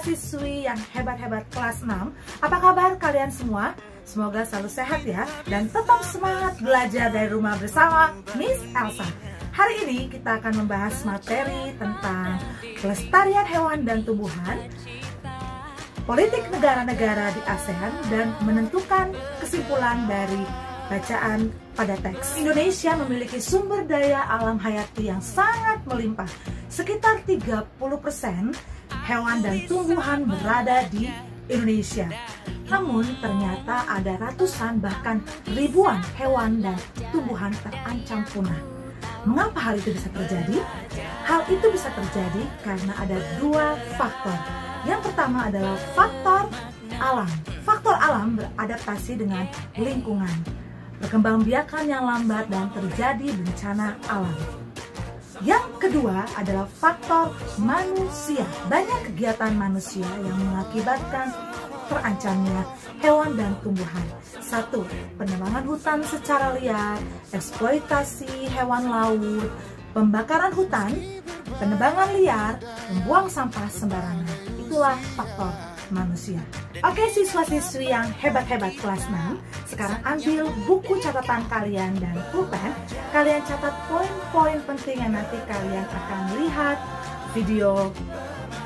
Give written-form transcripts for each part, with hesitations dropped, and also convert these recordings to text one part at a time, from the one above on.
siswa-siswi yang hebat-hebat kelas 6. Apa kabar kalian semua? Semoga selalu sehat ya, dan tetap semangat belajar dari rumah bersama Miss Elsa. Hari ini kita akan membahas materi tentang pelestarian hewan dan tumbuhan, politik negara-negara di ASEAN, dan menentukan kesimpulan dari bacaan pada teks. Indonesia memiliki sumber daya alam hayati yang sangat melimpah. Sekitar 30% hewan dan tumbuhan berada di Indonesia. Namun ternyata ada ratusan bahkan ribuan hewan dan tumbuhan terancam punah. Mengapa hal itu bisa terjadi? Hal itu bisa terjadi karena ada dua faktor. Yang pertama adalah faktor alam. Faktor alam beradaptasi dengan lingkungan, perkembangbiakan yang lambat, dan terjadi bencana alam. Yang kedua adalah faktor manusia. Banyak kegiatan manusia yang mengakibatkan terancamnya hewan dan tumbuhan. 1. Penebangan hutan secara liar, eksploitasi hewan laut, pembakaran hutan, penebangan liar, membuang sampah sembarangan. Itulah faktor manusia. Oke siswa-siswi yang hebat-hebat kelas 6, sekarang ambil buku catatan kalian dan pulpen. Kalian catat poin-poin penting yang nanti kalian akan lihat video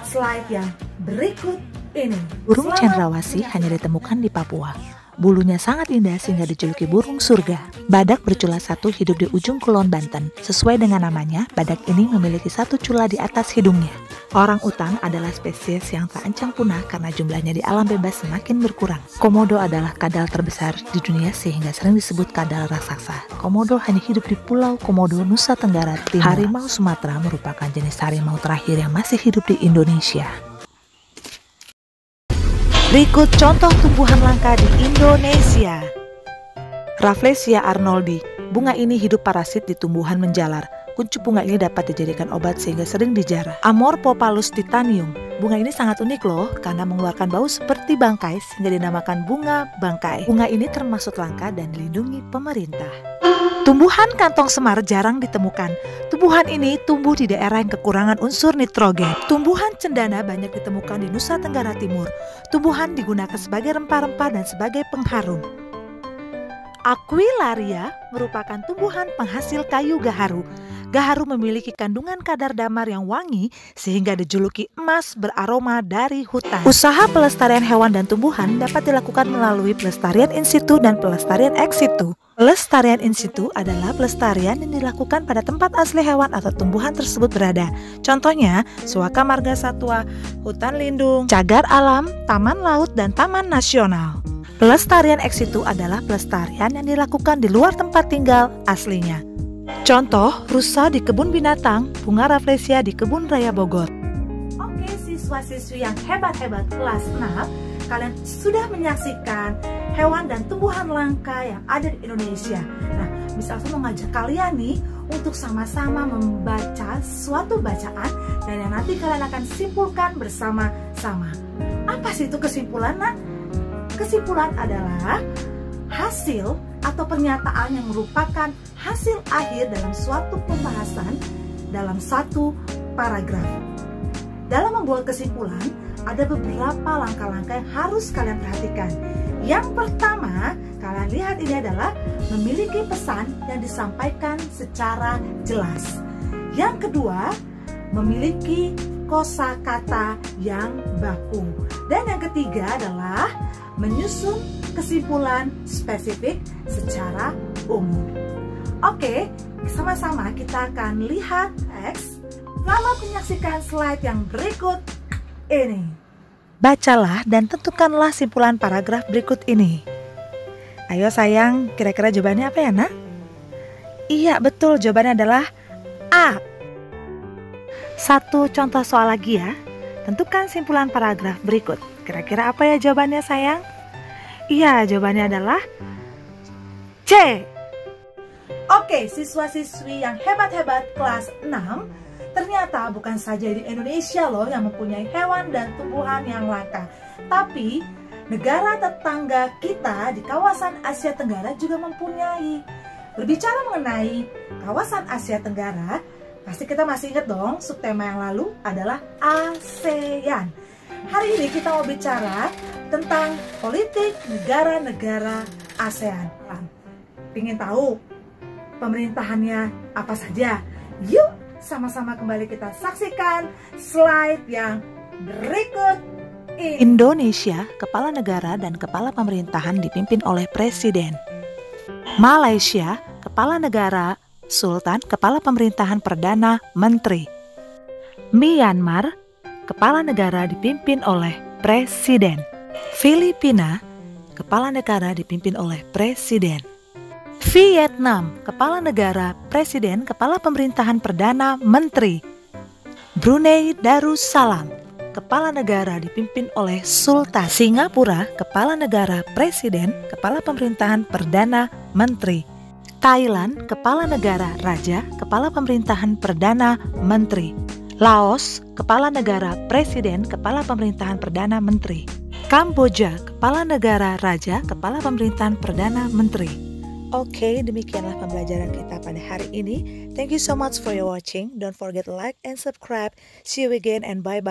slide yang berikut ini. Burung cendrawasih hanya ditemukan di Papua. Bulunya sangat indah sehingga dijuluki burung surga. Badak bercula satu hidup di ujung Kulon, Banten. Sesuai dengan namanya, badak ini memiliki satu cula di atas hidungnya. Orang utan adalah spesies yang terancam punah karena jumlahnya di alam bebas semakin berkurang. Komodo adalah kadal terbesar di dunia sehingga sering disebut kadal raksasa. Komodo hanya hidup di Pulau Komodo, Nusa Tenggara Timur. Harimau Sumatera merupakan jenis harimau terakhir yang masih hidup di Indonesia. Berikut contoh tumbuhan langka di Indonesia. Rafflesia arnoldi. Bunga ini hidup parasit di tumbuhan menjalar. Kuncup bunga ini dapat dijadikan obat sehingga sering dijarah. Amorphopalus titanium. Bunga ini sangat unik loh karena mengeluarkan bau seperti bangkai sehingga dinamakan bunga bangkai. Bunga ini termasuk langka dan dilindungi pemerintah. Tumbuhan kantong semar jarang ditemukan. Tumbuhan ini tumbuh di daerah yang kekurangan unsur nitrogen. Tumbuhan cendana banyak ditemukan di Nusa Tenggara Timur. Tumbuhan digunakan sebagai rempah-rempah dan sebagai pengharum. Aquilaria merupakan tumbuhan penghasil kayu gaharu. Gaharu memiliki kandungan kadar damar yang wangi sehingga dijuluki emas beraroma dari hutan. Usaha pelestarian hewan dan tumbuhan dapat dilakukan melalui pelestarian in situ dan pelestarian ex situ. Pelestarian in situ adalah pelestarian yang dilakukan pada tempat asli hewan atau tumbuhan tersebut berada. Contohnya, suaka marga satwa, hutan lindung, cagar alam, taman laut, dan taman nasional. Pelestarian ex situ adalah pelestarian yang dilakukan di luar tempat tinggal aslinya. Contoh, rusa di kebun binatang, bunga rafflesia di kebun raya Bogor. Oke siswa-siswi yang hebat-hebat kelas 6, kalian sudah menyaksikan hewan dan tumbuhan langka yang ada di Indonesia. Nah, bisa langsung mengajak kalian nih untuk sama-sama membaca suatu bacaan dan yang nanti kalian akan simpulkan bersama-sama. Apa sih itu kesimpulan? Nah, kesimpulan adalah hasil atau pernyataan yang merupakan hasil akhir dalam suatu pembahasan dalam satu paragraf. Dalam membuat kesimpulan, ada beberapa langkah-langkah yang harus kalian perhatikan. Yang pertama, kalian lihat ini adalah memiliki pesan yang disampaikan secara jelas. Yang kedua, memiliki kosakata yang baku. Dan yang ketiga adalah menyusun kesimpulan spesifik secara umum. Oke, sama-sama kita akan lihat teks. Selamat menyaksikan slide yang berikut ini. Bacalah dan tentukanlah simpulan paragraf berikut ini. Ayo sayang, kira-kira jawabannya apa ya nak? Iya betul, jawabannya adalah A. Satu contoh soal lagi ya. Tentukan simpulan paragraf berikut. Kira-kira apa ya jawabannya sayang? Iya, jawabannya adalah C. Oke, siswa-siswi yang hebat-hebat kelas 6, ternyata bukan saja di Indonesia loh yang mempunyai hewan dan tumbuhan yang langka, tapi negara tetangga kita di kawasan Asia Tenggara juga mempunyai. Berbicara mengenai kawasan Asia Tenggara, pasti kita masih ingat dong subtema yang lalu adalah ASEAN. Hari ini kita mau bicara tentang politik negara-negara ASEAN. Pingin tahu pemerintahannya apa saja? Yuk sama-sama kembali kita saksikan slide yang berikut ini. Indonesia, kepala negara dan kepala pemerintahan dipimpin oleh presiden. Malaysia, kepala negara, sultan, kepala pemerintahan perdana, menteri. Myanmar, kepala negara dipimpin oleh presiden. Filipina, kepala negara dipimpin oleh presiden. Vietnam, kepala negara, presiden, kepala pemerintahan perdana, menteri. Brunei Darussalam, kepala negara dipimpin oleh sultan. Singapura, kepala negara, presiden, kepala pemerintahan perdana, menteri. Thailand, kepala negara, raja, kepala pemerintahan perdana, menteri. Laos, kepala negara, presiden, kepala pemerintahan perdana, menteri. Kamboja, kepala negara, raja, kepala pemerintahan perdana, menteri. Oke, demikianlah pembelajaran kita pada hari ini. Thank you so much for your watching. Don't forget to like and subscribe. See you again and bye-bye.